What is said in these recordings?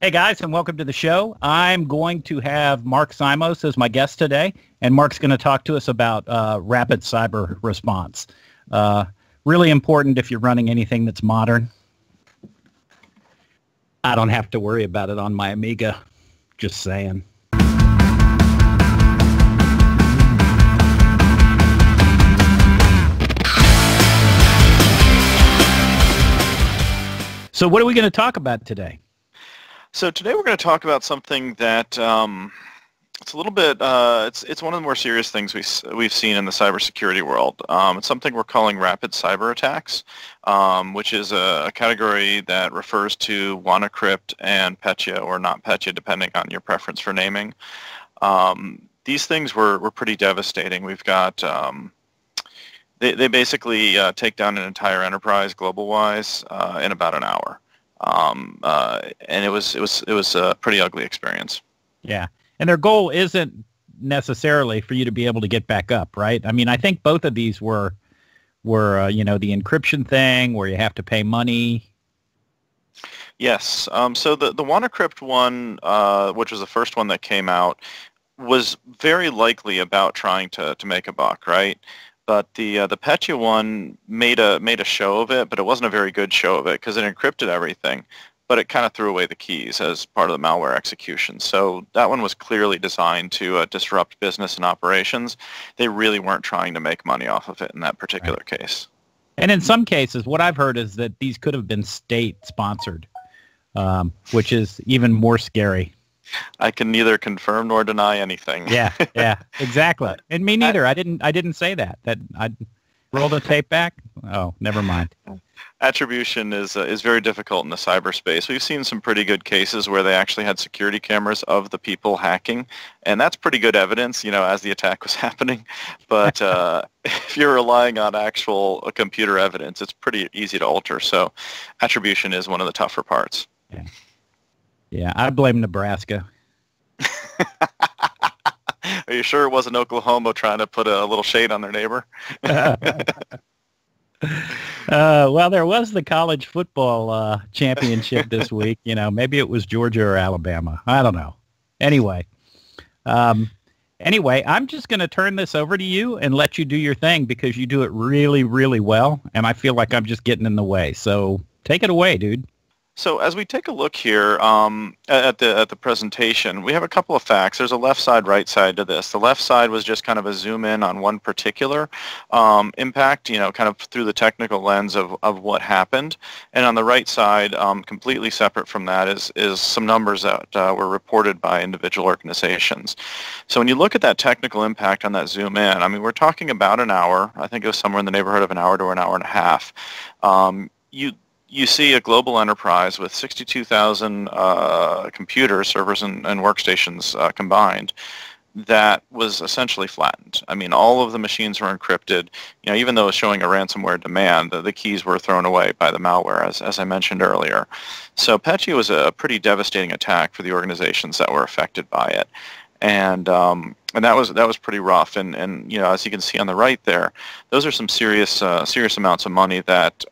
Hey guys, and welcome to the show. I'm going to have Mark Simos as my guest today, and Mark's going to talk to us about rapid cyber response. Really important if you're running anything that's modern. I don't have to worry about it on my Amiga, just saying. So what are we going to talk about today? So today we're going to talk about something that it's a little bit it's one of the more serious things we've seen in the cybersecurity world. It's something we're calling rapid cyberattacks, which is a category that refers to WannaCrypt and Petya, or not Petya, depending on your preference for naming. These things were pretty devastating. We've got they basically take down an entire enterprise global-wise in about an hour. And it was a pretty ugly experience. Yeah, and their goal isn't necessarily for you to be able to get back up, right? I mean, I think both of these were the encryption thing where you have to pay money. Yes. So the WannaCrypt one, which was the first one that came out, was very likely about trying to make a buck, right? But the Petya one made a show of it, but it wasn't a very good show of it because it encrypted everything, but it kind of threw away the keys as part of the malware execution. So that one was clearly designed to disrupt business and operations. They really weren't trying to make money off of it in that particular case. And in some cases, what I've heard is that these could have been state-sponsored, which is even more scary. I can neither confirm nor deny anything. Yeah, exactly. And me neither. I didn't say that. That I roll the tape back. Oh, never mind. Attribution is very difficult in the cyberspace. We've seen some pretty good cases where they actually had security cameras of the people hacking, and that's pretty good evidence, as the attack was happening. But if you're relying on actual computer evidence, it's pretty easy to alter. So attribution is one of the tougher parts. Yeah. Yeah, I blame Nebraska. Are you sure it wasn't Oklahoma trying to put a little shade on their neighbor? Well, there was the college football championship this week. Maybe it was Georgia or Alabama. I don't know. Anyway, I'm just going to turn this over to you and let you do your thing because you do it really, really well, and I feel like I'm just getting in the way. So take it away, dude. So as we take a look here at the presentation, we have a couple of facts. There's a left side, right side to this. The left side was just kind of a zoom in on one particular impact, kind of through the technical lens of what happened. And on the right side, completely separate from that, is some numbers that were reported by individual organizations. So when you look at that technical impact on that zoom in, I mean, we're talking about an hour. I think it was somewhere in the neighborhood of an hour to an hour and a half. You see a global enterprise with 62,000 computers, servers, and workstations combined that was essentially flattened. I mean, all of the machines were encrypted. Even though it was showing a ransomware demand, the keys were thrown away by the malware, as I mentioned earlier. So Petya was a pretty devastating attack for the organizations that were affected by it. And that was pretty rough. And as you can see on the right there, those are some serious amounts of money that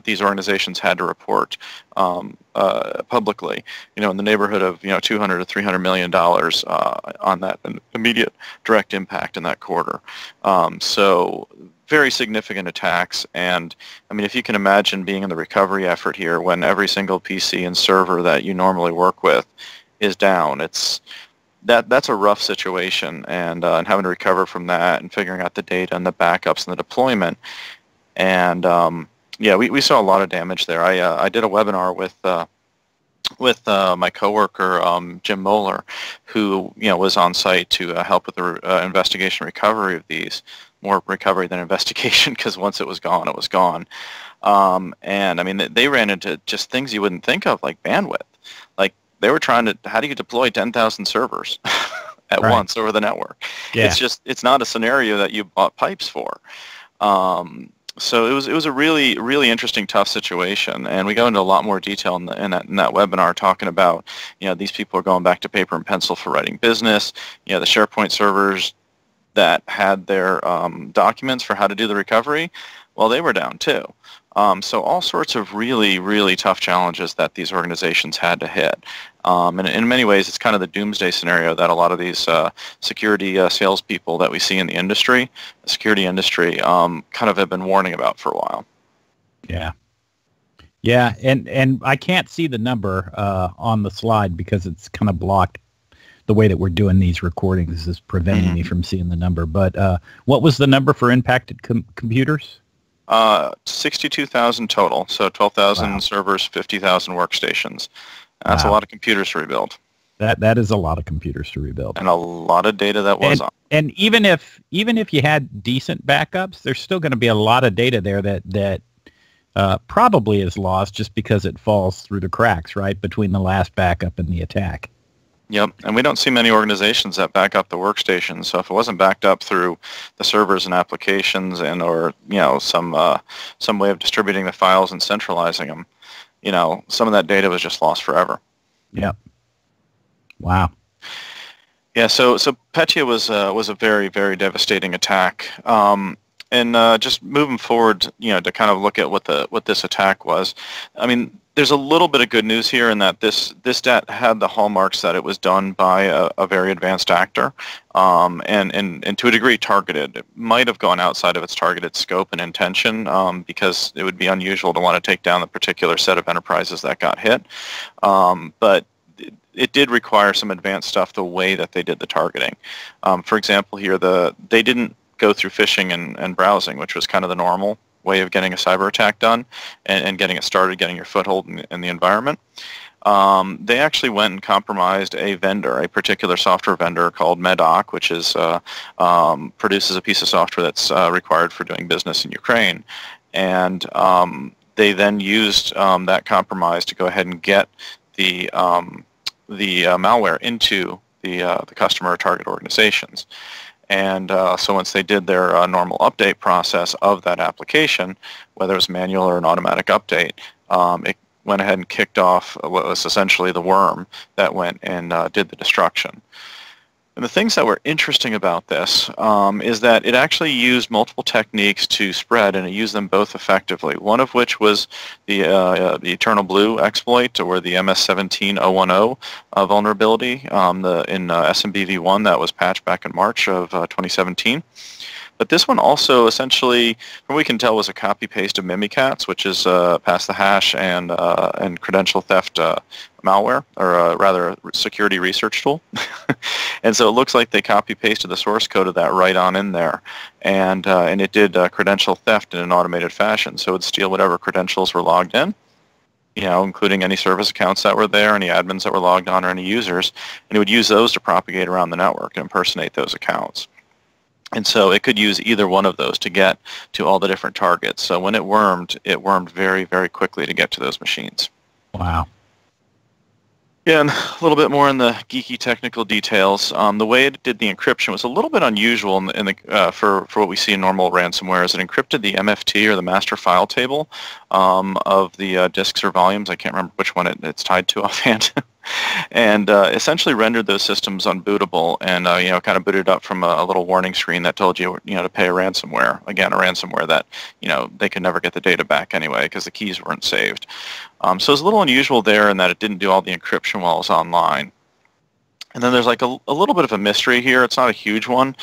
these organizations had to report publicly. In the neighborhood of $200 to $300 million on that immediate direct impact in that quarter. So very significant attacks. And I mean, if you can imagine being in the recovery effort here when every single PC and server that you normally work with is down, that's a rough situation, and having to recover from that and figuring out the data and the backups and the deployment. And we saw a lot of damage there. I did a webinar with my coworker Jim Moeller, who was on site to help with the investigation recovery of these. More recovery than investigation, because once it was gone, it was gone. And I mean, they ran into just things you wouldn't think of, like bandwidth. Like, they were trying to, how do you deploy 10,000 servers at once over the network? Yeah. It's not a scenario that you bought pipes for. So it was a really, really interesting, tough situation, and we go into a lot more detail in that webinar, talking about these people are going back to paper and pencil for writing business. The SharePoint servers that had their documents for how to do the recovery well, they were down too. So all sorts of really, really tough challenges that these organizations had to hit. And in many ways, it's kind of the doomsday scenario that a lot of these security salespeople that we see in the industry, the security industry, kind of have been warning about for a while. Yeah. Yeah, and I can't see the number on the slide because it's kind of blocked. The way that we're doing these recordings is preventing me from seeing the number. But what was the number for impacted computers? 62,000 total, so 12,000 servers, 50,000 workstations. That's a lot of computers to rebuild. That is a lot of computers to rebuild, and a lot of data that was on. And even if you had decent backups, there's still going to be a lot of data there that probably is lost just because it falls through the cracks, right, between the last backup and the attack. Yep, and we don't see many organizations that back up the workstations. So if it wasn't backed up through the servers and applications, and or some way of distributing the files and centralizing them, some of that data was just lost forever. Yep. Wow. Yeah. So Petya was a very, very devastating attack. And just moving forward, to kind of look at what this attack was. I mean, there's a little bit of good news here in that this had the hallmarks that it was done by a very advanced actor, and to a degree targeted. It might have gone outside of its targeted scope and intention, because it would be unusual to want to take down the particular set of enterprises that got hit. But it did require some advanced stuff the way that they did the targeting. For example, here they didn't go through phishing and browsing, which was kind of the normal way of getting a cyber attack done and getting it started, getting your foothold in the environment. They actually went and compromised a vendor, a particular software vendor called Medoc, which is produces a piece of software that's required for doing business in Ukraine. And they then used that compromise to go ahead and get the malware into the customer target organizations. And so once they did their normal update process of that application, whether it was manual or an automatic update, it went ahead and kicked off what was essentially the worm that went and did the destruction. And the things that were interesting about this is that it actually used multiple techniques to spread, and it used them both effectively. One of which was the Eternal Blue exploit, or the MS17010 vulnerability in SMBV1 that was patched back in March of 2017. But this one also essentially, from what we can tell, was a copy-paste of Mimikatz, which is pass the hash and credential theft malware, or rather a security research tool. And so it looks like they copy-pasted the source code of that right on in there. And it did credential theft in an automated fashion. So it would steal whatever credentials were logged in, including any service accounts that were there, any admins that were logged on, or any users. And it would use those to propagate around the network and impersonate those accounts. And so it could use either one of those to get to all the different targets. So when it wormed very, very quickly to get to those machines. Wow. Yeah, and a little bit more in the geeky technical details. The way it did the encryption was a little bit unusual for what we see in normal ransomware. Is it encrypted the MFT, or the master file table, of the disks or volumes. I can't remember which one it's tied to offhand. And essentially rendered those systems unbootable, and kind of booted up from a little warning screen that told you to pay a ransomware. Again, a ransomware that they could never get the data back anyway because the keys weren't saved. So it's a little unusual there in that it didn't do all the encryption while it was online. And then there's like a little bit of a mystery here. It's not a huge one,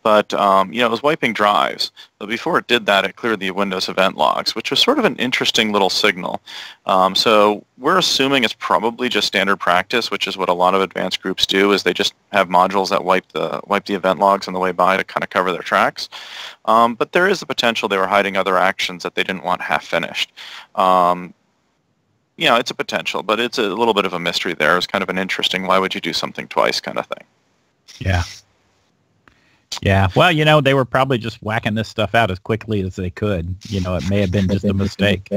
but it was wiping drives. But before it did that, it cleared the Windows event logs, which was sort of an interesting little signal. So we're assuming it's probably just standard practice, which is what a lot of advanced groups do, is they just have modules that wipe the event logs on the way by to kind of cover their tracks. But there is the potential they were hiding other actions that they didn't want half finished. It's a potential, but it's a little bit of a mystery there. It's kind of an interesting, why would you do something twice kind of thing. Yeah. Yeah. Well, they were probably just whacking this stuff out as quickly as they could. It may have been just a mistake.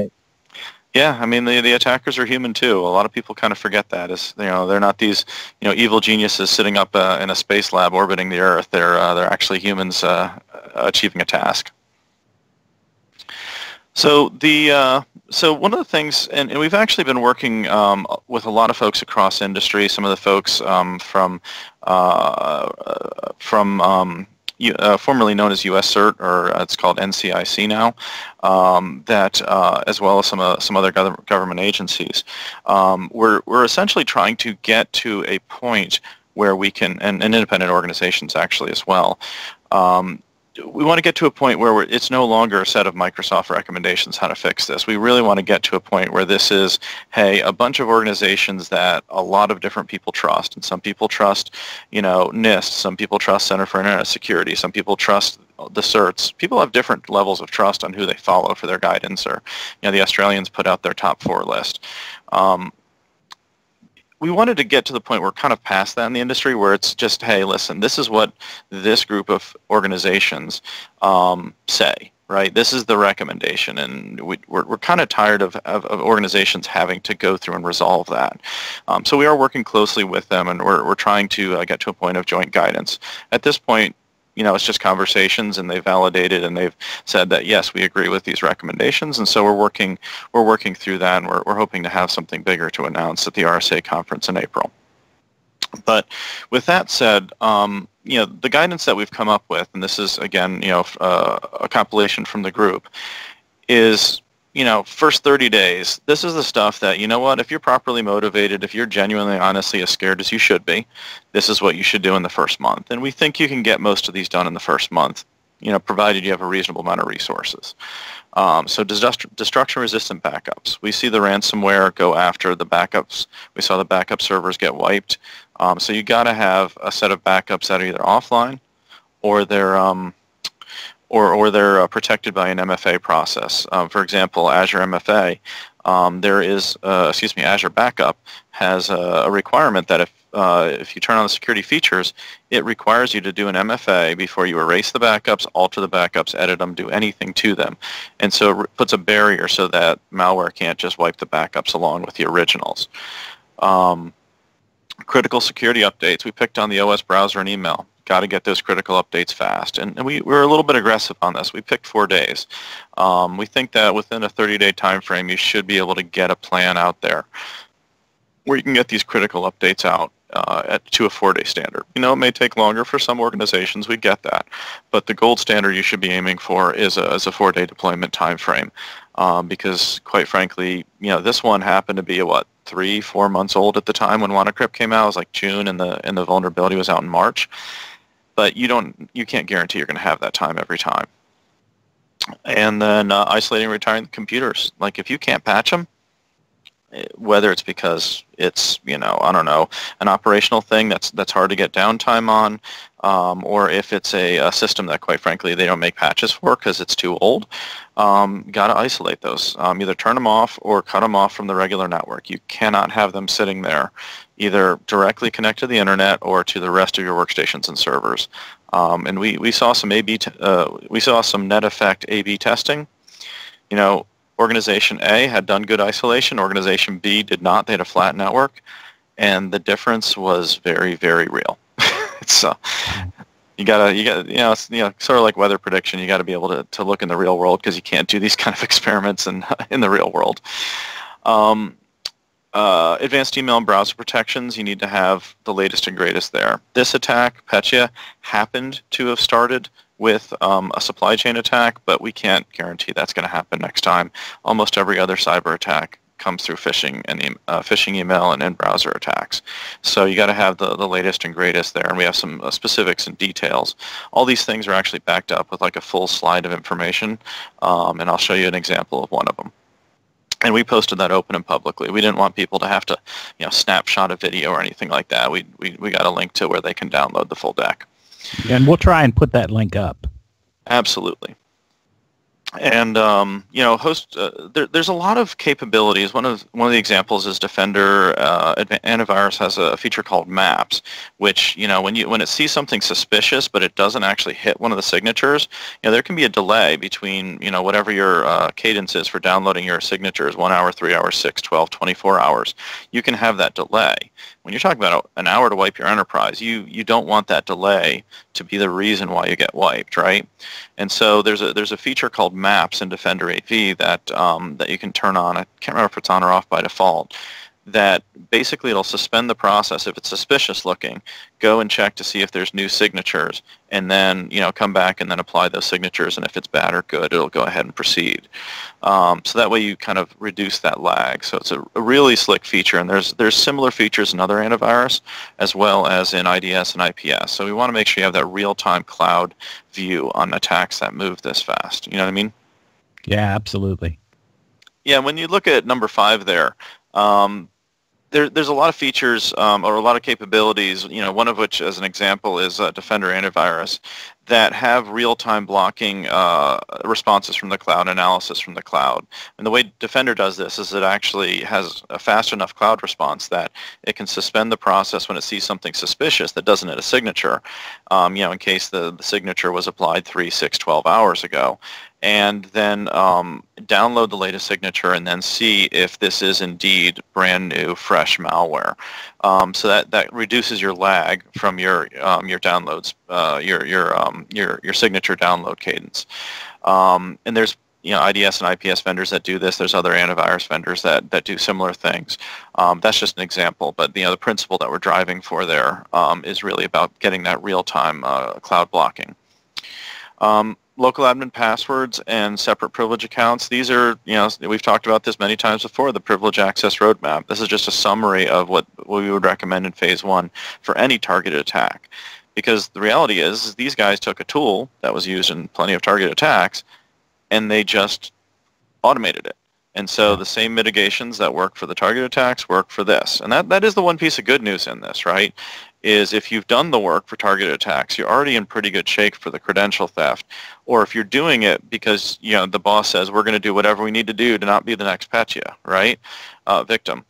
Yeah, I mean, the attackers are human too. A lot of people kind of forget that. They're not these, evil geniuses sitting up in a space lab orbiting the Earth. They're actually humans achieving a task. So one of the things, and we've actually been working with a lot of folks across industry. Some of the folks from formerly known as US CERT, or it's called NCIC now, that as well as some other government agencies. We're essentially trying to get to a point where we can, and independent organizations actually as well, we want to get to a point where it's no longer a set of Microsoft recommendations how to fix this. We really want to get to a point where this is, hey, a bunch of organizations that a lot of different people trust. And some people trust, NIST. Some people trust Center for Internet Security. Some people trust the certs. People have different levels of trust on who they follow for their guidance. Or, the Australians put out their top 4 list. We wanted to get to the point where we're kind of past that in the industry, where it's just, hey, listen, this is what this group of organizations say, right? This is the recommendation, and we're kind of tired of organizations having to go through and resolve that. So we are working closely with them, and we're trying to get to a point of joint guidance. At this point, it's just conversations, and they've validated and they've said that, yes, we agree with these recommendations. And so we're working through that, and we're hoping to have something bigger to announce at the RSA conference in April. But with that said, the guidance that we've come up with, and this is, again, a compilation from the group, is, first 30 days, this is the stuff that, if you're properly motivated, if you're genuinely, honestly as scared as you should be, this is what you should do in the first month. And we think you can get most of these done in the first month, provided you have a reasonable amount of resources. So destruction-resistant backups. We see the ransomware go after the backups. We saw the backup servers get wiped. So you got to have a set of backups that are either offline or they're they're protected by an MFA process. For example, Azure MFA, Azure Backup has a requirement that if you turn on the security features, it requires you to do an MFA before you erase the backups, alter the backups, edit them, do anything to them. And so it puts a barrier so that malware can't just wipe the backups along with the originals. Critical security updates. We picked on the OS browser and email. Got to get those critical updates fast. And we're a little bit aggressive on this. We picked 4 days. We think that within a 30-day time frame, you should be able to get a plan out there where you can get these critical updates out to a 4-day standard. It may take longer for some organizations. We get that. But the gold standard you should be aiming for is a 4-day deployment time frame. Because, quite frankly, this one happened to be, 3-4 months old at the time when WannaCrypt came out. It was like June, and the vulnerability was out in March. But you can't guarantee you're going to have that time every time. And then isolating and retiring the computers. Like, if you can't patch them, whether it's because it's, an operational thing that's hard to get downtime on, or if it's a system that, quite frankly, they don't make patches for because it's too old, got to isolate those. Either turn them off or cut them off from the regular network. You cannot have them sitting there, either directly connected to the internet or to the rest of your workstations and servers. And we saw some net effect A/B testing. Organization A had done good isolation. Organization B did not. They had a flat network, and the difference was very, very real. So you gotta, it's sort of like weather prediction. You got to be able to look in the real world, because you can't do these kind of experiments in the real world. Advanced email and browser protections, you need to have the latest and greatest there. This attack, Petya, happened to have started with a supply chain attack, but we can't guarantee that's going to happen next time. Almost every other cyber attack comes through phishing and phishing email and in-browser attacks. So you got to have the latest and greatest there, and we have some specifics and details. All these things are actually backed up with like a full slide of information, and I'll show you an example of one of them. And we posted that open and publicly. We didn't want people to have to, snapshot a video or anything like that. We got a link to where they can download the full deck. And we'll try and put that link up. Absolutely. And there's a lot of capabilities. One of the examples is Defender Antivirus has a feature called Maps, which when it sees something suspicious but it doesn't actually hit one of the signatures, there can be a delay between whatever your cadence is for downloading your signatures, 1 hour, 3 hours, 6, 12, 24 hours. You can have that delay. When you're talking about an hour to wipe your enterprise, you don't want that delay to be the reason why you get wiped, right? And so there's a feature called Maps in Defender AV that you can turn on. I can't remember if it's on or off by default. that basically it'll suspend the process if it's suspicious looking, go and check to see if there's new signatures, and then come back and then apply those signatures, and if it's bad or good, it'll go ahead and proceed. So that way you kind of reduce that lag. So it's a really slick feature, and there's similar features in other antivirus as well as in IDS and IPS. So we want to make sure you have that real-time cloud view on attacks that move this fast. You know what I mean? Yeah, absolutely. Yeah, when you look at number 5 there, there's a lot of features or a lot of capabilities, one of which, as an example, is Defender Antivirus, that have real-time blocking responses from the cloud, analysis from the cloud. And the way Defender does this is it actually has a fast enough cloud response that it can suspend the process when it sees something suspicious that doesn't hit a signature, in case the signature was applied 3, 6, 12 hours ago, and then download the latest signature and then see if this is indeed brand new, fresh malware. So that reduces your lag from your downloads, your signature download cadence. And there's IDS and IPS vendors that do this. There's other antivirus vendors that do similar things. That's just an example, but the principle that we're driving for there is really about getting that real-time cloud blocking. Local admin passwords and separate privilege accounts. These are, we've talked about this many times before, the privilege access roadmap. This is just a summary of what we would recommend in phase 1 for any targeted attack. Because the reality is these guys took a tool that was used in plenty of targeted attacks and they just automated it. And so the same mitigations that work for the target attacks work for this. And that is the one piece of good news in this, right? Is if you've done the work for targeted attacks, you're already in pretty good shape for the credential theft. Or if you're doing it because the boss says we're going to do whatever we need to do to not be the next Petya, right, victim,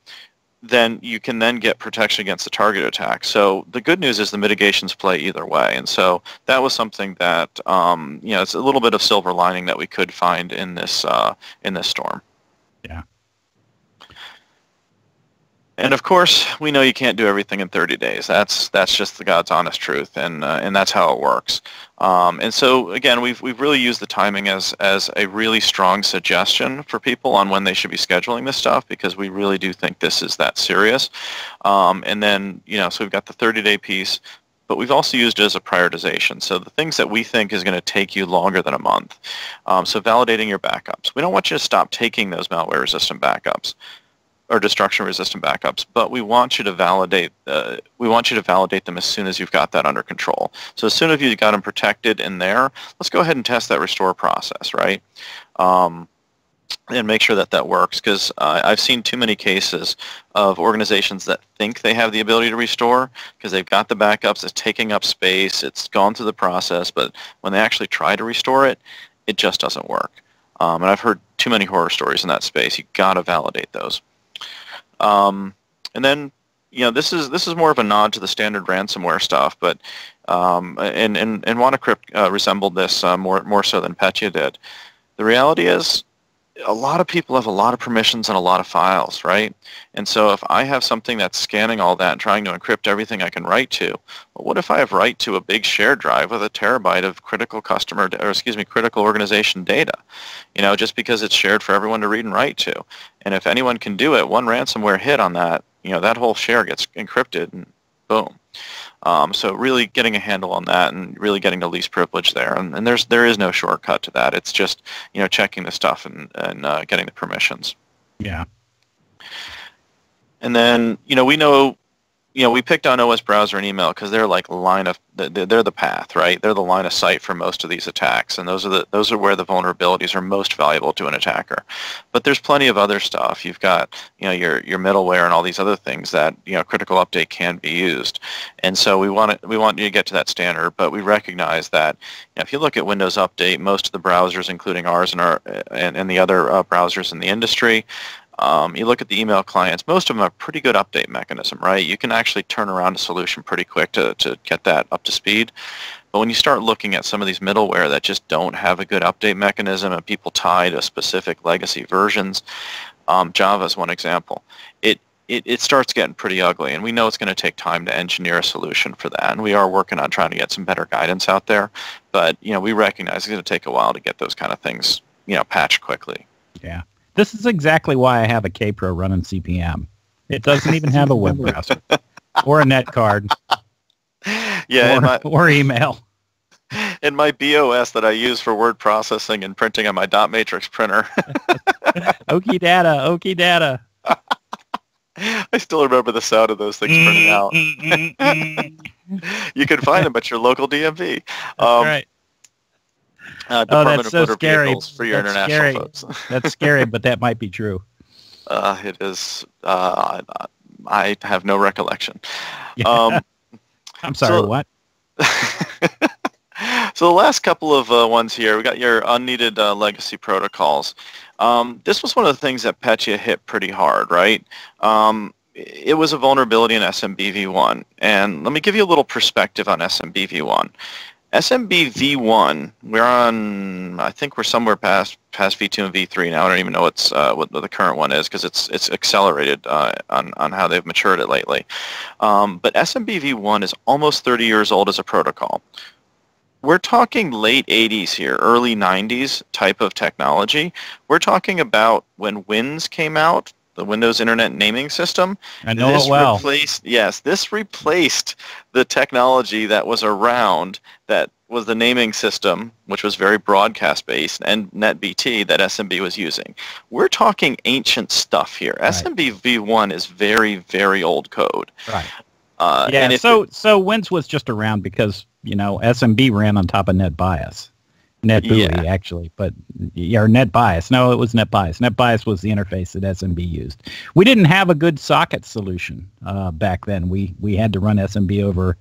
then you can then get protection against the target attack. So the good news is the mitigations play either way. And so that was something that it's a little bit of silver lining that we could find in this storm. Yeah. And of course, we know you can't do everything in 30 days. That's just the God's honest truth, and that's how it works. And so again, we've really used the timing as a really strong suggestion for people on when they should be scheduling this stuff, because we really do think this is that serious. And then so we've got the 30-day piece, but we've also used it as a prioritization. So the things that we think is going to take you longer than a month. So validating your backups. We don't want you to stop taking those malware-resistant backups or destruction-resistant backups, but we want you to validate. Them as soon as you've got that under control. So as soon as you've got them protected in there, let's go ahead and test that restore process, right? And make sure that works, because I've seen too many cases of organizations that think they have the ability to restore because they've got the backups, it's taking up space, it's gone through the process, but when they actually try to restore it, it just doesn't work. And I've heard too many horror stories in that space. You've got to validate those. And then, this is more of a nod to the standard ransomware stuff, but and WannaCrypt resembled this more so than Petya did. The reality is, a lot of people have a lot of permissions and a lot of files, right? And so if I have something that's scanning all that and trying to encrypt everything I can write to, well, what if I have write to a big shared drive with a terabyte of critical critical organization data? Just because it's shared for everyone to read and write to. And if anyone can do it, one ransomware hit on that, that whole share gets encrypted and boom. So really getting a handle on that and really getting the least privilege there. And there is no shortcut to that. It's just, checking the stuff and getting the permissions. Yeah. And then, we know, we picked on OS browser and email because they're like they're the path, right? They're the line of sight for most of these attacks, and those are where the vulnerabilities are most valuable to an attacker. But there's plenty of other stuff. You've got your middleware and all these other things that critical update can be used, and so we want you to get to that standard. But we recognize that if you look at Windows Update, most of the browsers, including ours and the other browsers in the industry. You look at the email clients, most of them have a pretty good update mechanism, right? You can actually turn around a solution pretty quick to get that up to speed. But when you start looking at some of these middleware that just don't have a good update mechanism and people tie to specific legacy versions, Java is one example. It starts getting pretty ugly, and we know it's going to take time to engineer a solution for that, and we are working on trying to get some better guidance out there. But we recognize it's going to take a while to get those kind of things patched quickly. Yeah. This is exactly why I have a Kpro running CPM. It doesn't even have a web browser or a net card. Yeah, or email. In my BOS that I use for word processing and printing on my dot matrix printer. Okie data. I still remember the sound of those things printing out. You can find them at your local DMV. That's right. Department that's of Motor scary. Vehicles for your international folks. That's scary, but that might be true. It is. I have no recollection. I'm sorry, what? So the last couple of ones here, we got your unneeded legacy protocols. This was one of the things that Petya hit pretty hard, right? It was a vulnerability in SMB-v1. And let me give you a little perspective on SMB-v1. SMB-v1, I think we're somewhere past V2 and V3 now. I don't even know what the current one is because it's accelerated on how they've matured it lately. But SMB-v1 is almost 30 years old as a protocol. We're talking late 80s here, early 90s type of technology. We're talking about when Wins came out, the Windows Internet Naming System. I know it well. This replaced the technology that was around that was the naming system, which was very broadcast-based, and NetBT that SMB was using. We're talking ancient stuff here. Right. SMB v1 is very, very old code. Right. So Wins was just around because, SMB ran on top of NetBIOS. NetBUI, actually, or NetBIOS. No, it was NetBIOS. NetBIOS was the interface that SMB used. We didn't have a good socket solution back then. We had to run SMB over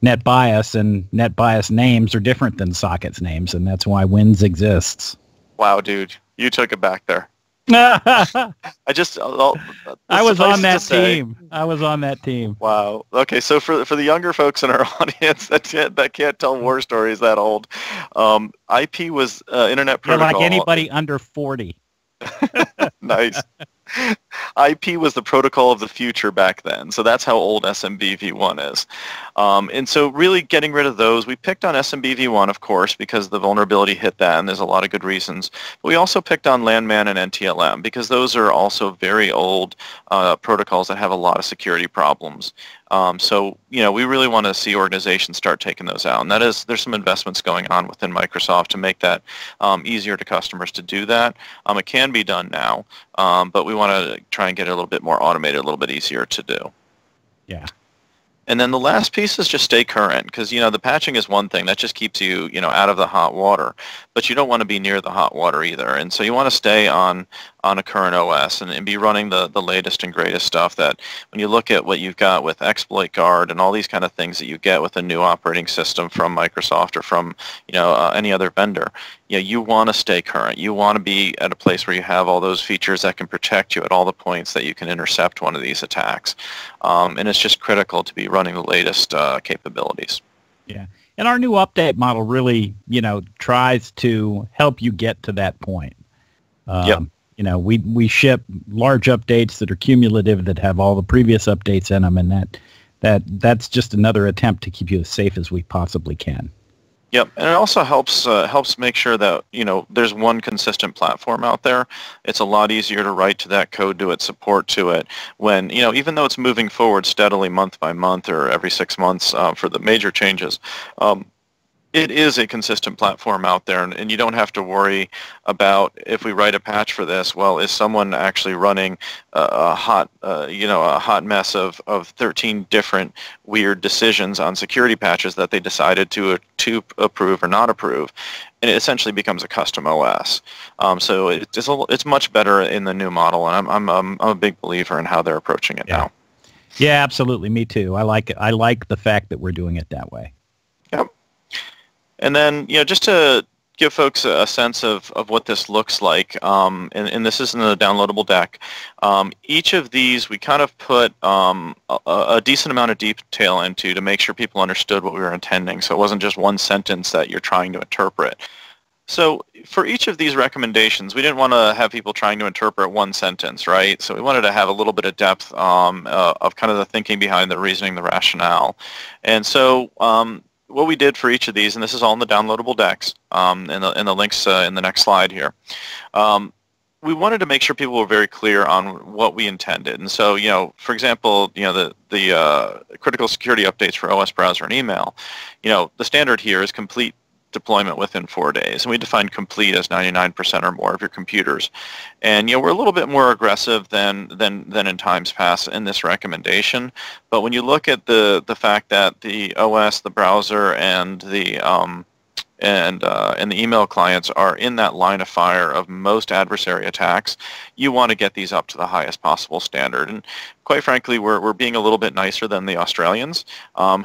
NetBIOS, and NetBIOS names are different than sockets names, and that's why Wins exists. Wow, dude, you took it back there. I was on that team. Wow. Okay, so for the younger folks in our audience that can't tell war stories that old, IP was Internet Protocol. You're like anybody under 40. Nice. IP was the protocol of the future back then, so that's how old SMB v1 is. And so really getting rid of those, we picked on SMB v1, of course, because the vulnerability hit that, and there's a lot of good reasons. But we also picked on Landman and NTLM, because those are also very old protocols that have a lot of security problems. So, we really want to see organizations start taking those out. And there's some investments going on within Microsoft to make that easier to customers to do that. It can be done now, but we want to try and get it a little bit more automated, a little bit easier to do. Yeah. And then the last piece is just stay current, because, the patching is one thing. That just keeps you, out of the hot water. But you don't want to be near the hot water either. And so you want to stay on a current OS and be running the latest and greatest stuff that when you look at what you've got with Exploit Guard and all these kind of things that you get with a new operating system from Microsoft or from, any other vendor, you want to stay current. You want to be at a place where you have all those features that can protect you at all the points that you can intercept one of these attacks. And it's just critical to be running the latest capabilities. Yeah. And our new update model really, tries to help you get to that point. Yep. We ship large updates that are cumulative that have all the previous updates in them, and that's just another attempt to keep you as safe as we possibly can. Yep, and it also helps make sure that there's one consistent platform out there. It's a lot easier to write to that code, to its support to it. When even though it's moving forward steadily month by month or every 6 months for the major changes, it is a consistent platform out there, and you don't have to worry about if we write a patch for this. Well, is someone actually running a hot mess of 13 different weird decisions on security patches that they decided to approve or not approve? And it essentially becomes a custom OS. So it's much better in the new model, and I'm a big believer in how they're approaching it now. Yeah, absolutely. Me too. I like the fact that we're doing it that way. Yep. And then, just to give folks a sense of what this looks like, and this is in the downloadable deck, each of these we kind of put a decent amount of detail into to make sure people understood what we were intending, so it wasn't just one sentence that you're trying to interpret. So for each of these recommendations, we didn't want to have people trying to interpret one sentence, right? So we wanted to have a little bit of depth of kind of the thinking behind the reasoning, the rationale. And so what we did for each of these, and this is all in the downloadable decks, and the links in the next slide here. we wanted to make sure people were very clear on what we intended. And so, for example, the critical security updates for OS browser and email, the standard here is complete deployment within 4 days. And we define complete as 99% or more of your computers. And, we're a little bit more aggressive than in times past in this recommendation. But when you look at the fact that the OS, the browser, and the email clients are in that line of fire of most adversary attacks, you want to get these up to the highest possible standard. And quite frankly, we're being a little bit nicer than the Australians,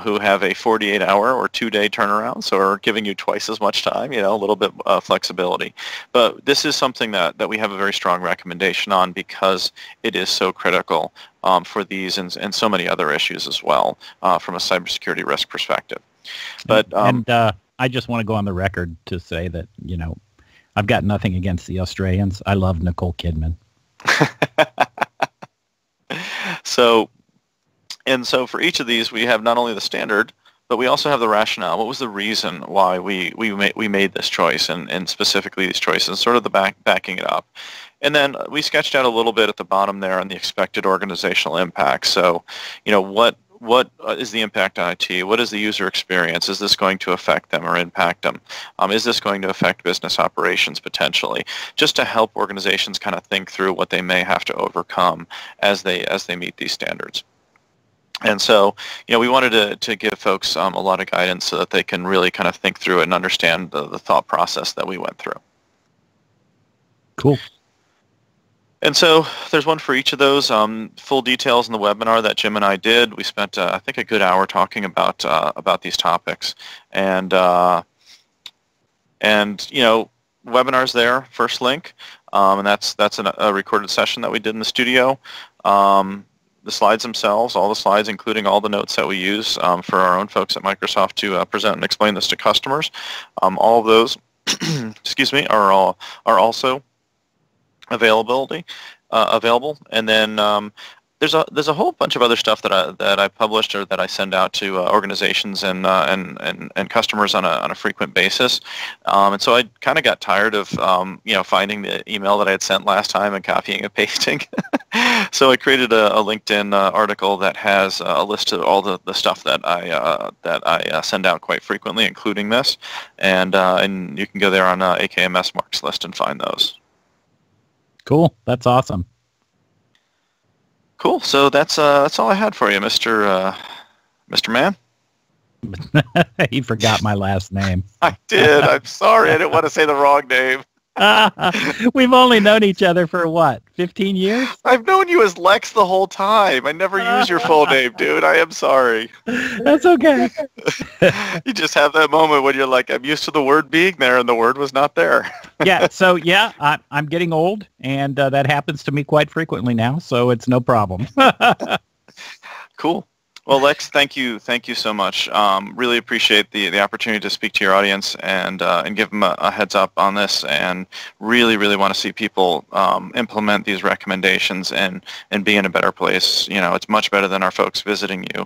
who have a 48-hour or 2-day turnaround, so we're giving you twice as much time, a little bit flexibility. But this is something that we have a very strong recommendation on because it is so critical for these and so many other issues as well from a cybersecurity risk perspective. But I just want to go on the record to say that, I've got nothing against the Australians. I love Nicole Kidman. So for each of these, we have not only the standard, but we also have the rationale. What was the reason why we made this choice and specifically these choices, sort of the backing it up. And then we sketched out a little bit at the bottom there on the expected organizational impact. So, what is the impact on IT? What is the user experience? Is this going to affect them or impact them? Is this going to affect business operations potentially? Just to help organizations kind of think through what they may have to overcome as they meet these standards. And so, we wanted to give folks a lot of guidance so that they can really kind of think through it and understand the thought process that we went through. Cool. And so there's one for each of those. Full details in the webinar that Jim and I did. We spent, I think, a good hour talking about these topics. And webinar's there, first link. And that's a recorded session that we did in the studio. The slides themselves, all the slides, including all the notes that we use for our own folks at Microsoft to present and explain this to customers. All of those, excuse me, are also available. And then there's a whole bunch of other stuff that I published or that I send out to organizations and customers on a frequent basis. And so I kind of got tired of finding the email that I had sent last time and copying and pasting. So I created a LinkedIn article that has a list of all the stuff that I send out quite frequently, including this. And you can go there on AKMS Mark's list and find those. Cool. That's awesome. Cool. So that's all I had for you, Mr. Man. He forgot my last name. I did. I'm sorry. I didn't want to say the wrong name. We've only known each other for what, 15 years? I've known you as Lex the whole time. I never use your full name, dude. I am sorry. That's okay. You just have that moment when you're like, I'm used to the word being there, and the word was not there. Yeah. So yeah, I'm getting old, and that happens to me quite frequently now. So it's no problem. Cool. Well, Lex, thank you so much. Really appreciate the opportunity to speak to your audience and give them a heads up on this, and really want to see people implement these recommendations and be in a better place. It's much better than our folks visiting you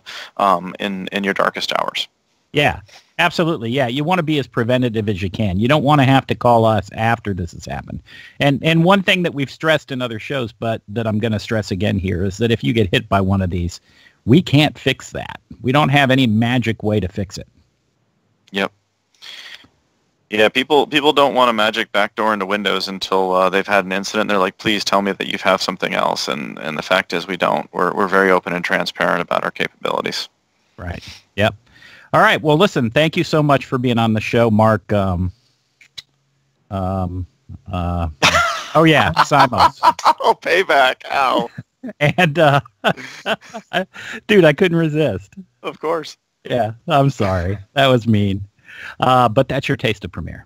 in your darkest hours. Yeah, absolutely. Yeah, you want to be as preventative as you can. You don't want to have to call us after this has happened. And one thing that we've stressed in other shows, but that I'm going to stress again here, is that if you get hit by one of these, we can't fix that. We don't have any magic way to fix it. Yep. Yeah, people don't want a magic backdoor into Windows until they've had an incident. They're like, please tell me that you have something else. And the fact is we don't. We're very open and transparent about our capabilities. Right. Yep. All right. Well, listen, thank you so much for being on the show, Mark. Oh, yeah, Simos. Oh, payback. Ow. And, dude, I couldn't resist. Of course. Yeah, I'm sorry. That was mean. But that's your taste of Premiere.